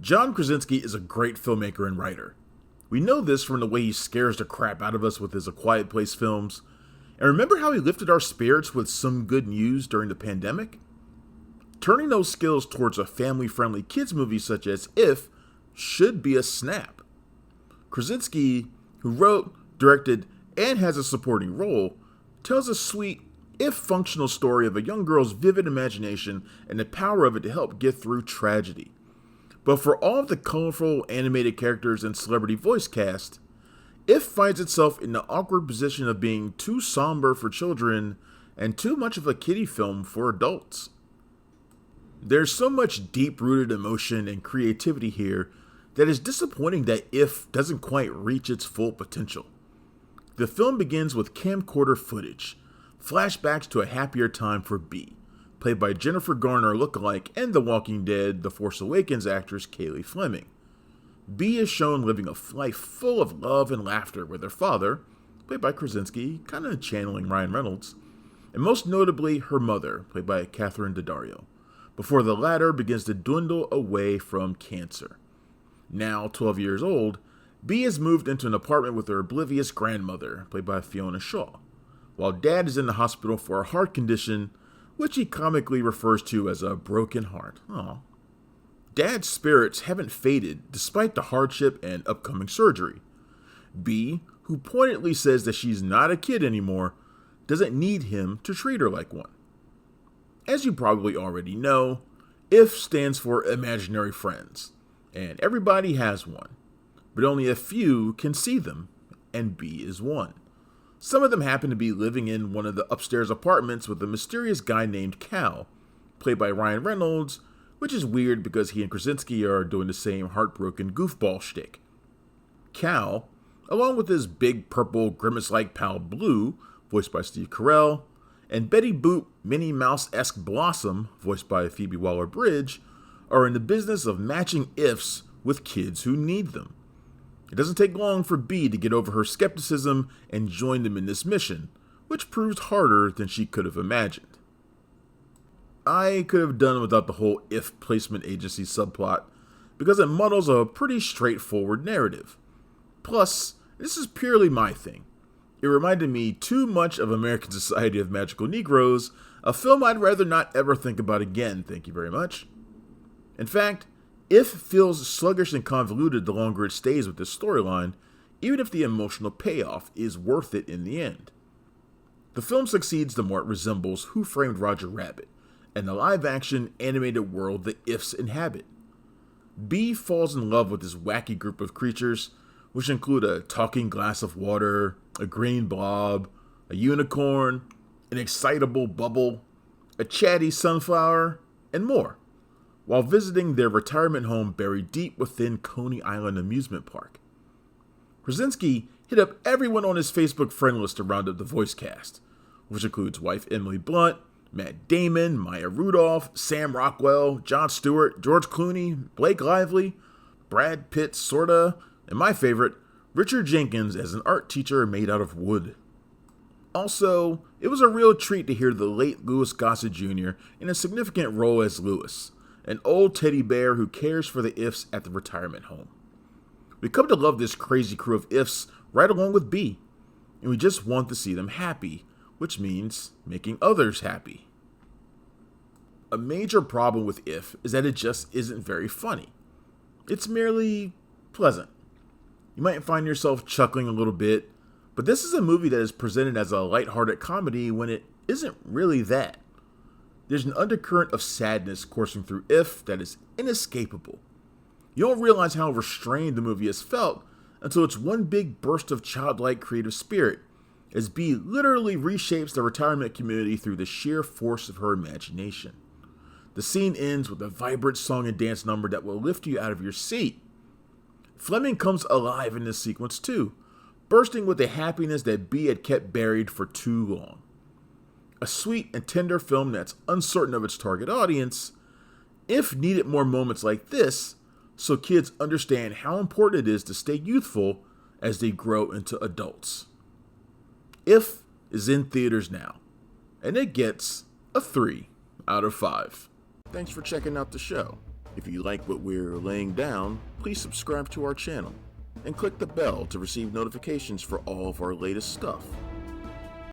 John Krasinski is a great filmmaker and writer. We know this from the way he scares the crap out of us with his A Quiet Place films. And remember how he lifted our spirits with Some Good News during the pandemic? Turning those skills towards a family-friendly kids movie such as If should be a snap. Krasinski, who wrote, directed, and has a supporting role, tells a sweet, if functional story of a young girl's vivid imagination and the power of it to help get through tragedy. But for all of the colorful animated characters and celebrity voice cast, If finds itself in the awkward position of being too somber for children and too much of a kiddie film for adults. There's so much deep-rooted emotion and creativity here that it's disappointing that If doesn't quite reach its full potential. The film begins with camcorder footage, flashbacks to a happier time for Bee, played by Jennifer Garner lookalike and The Walking Dead The Force Awakens actress Cailey Fleming. Bee is shown living a life full of love and laughter with her father, played by Krasinski, kind of channeling Ryan Reynolds, and most notably her mother, played by Catherine Daddario, before the latter begins to dwindle away from cancer. Now 12 years old, Bee has moved into an apartment with her oblivious grandmother, played by Fiona Shaw, while Dad is in the hospital for a heart condition, which he comically refers to as a broken heart. Aww. Dad's spirits haven't faded despite the hardship and upcoming surgery. Bee, who pointedly says that she's not a kid anymore, doesn't need him to treat her like one. As you probably already know, If stands for imaginary friends, and everybody has one, but only a few can see them, and Bee is one. Some of them happen to be living in one of the upstairs apartments with a mysterious guy named Cal, played by Ryan Reynolds, which is weird because he and Krasinski are doing the same heartbroken goofball shtick. Cal, along with his big purple grimace-like pal Blue, voiced by Steve Carell, and Betty Boop Minnie Mouse-esque Blossom, voiced by Phoebe Waller-Bridge, are in the business of matching ifs with kids who need them. It doesn't take long for Bee to get over her skepticism and join them in this mission, which proves harder than she could have imagined. I could have done without the whole If placement agency subplot, because it muddles a pretty straightforward narrative. Plus, this is purely my thing. It reminded me too much of American Society of Magical Negroes, a film I'd rather not ever think about again, thank you very much. In fact, If feels sluggish and convoluted the longer it stays with this storyline, even if the emotional payoff is worth it in the end. The film succeeds the more it resembles Who Framed Roger Rabbit, and the live-action animated world the Ifs inhabit. Bee falls in love with this wacky group of creatures, which include a talking glass of water, a green blob, a unicorn, an excitable bubble, a chatty sunflower, and more, while visiting their retirement home buried deep within Coney Island Amusement Park. Krasinski hit up everyone on his Facebook friend list to round up the voice cast, which includes wife Emily Blunt, Matt Damon, Maya Rudolph, Sam Rockwell, Jon Stewart, George Clooney, Blake Lively, Brad Pitt sorta, and my favorite, Richard Jenkins as an art teacher made out of wood. Also, it was a real treat to hear the late Louis Gossett Jr. in a significant role as Louis, an old teddy bear who cares for the Ifs at the retirement home. We come to love this crazy crew of Ifs right along with Bee, and we just want to see them happy, which means making others happy. A major problem with If is that it just isn't very funny. It's merely pleasant. You might find yourself chuckling a little bit, but this is a movie that is presented as a lighthearted comedy when it isn't really that. There's an undercurrent of sadness coursing through If that is inescapable. You don't realize how restrained the movie has felt until it's one big burst of childlike creative spirit, as Bee literally reshapes the retirement community through the sheer force of her imagination. The scene ends with a vibrant song and dance number that will lift you out of your seat. Fleming comes alive in this sequence too, bursting with a happiness that Bee had kept buried for too long. A sweet and tender film that's uncertain of its target audience, If needed more moments like this so kids understand how important it is to stay youthful as they grow into adults. If is in theaters now, and it gets a 3 out of 5. Thanks for checking out the show. If you like what we're laying down, please subscribe to our channel and click the bell to receive notifications for all of our latest stuff.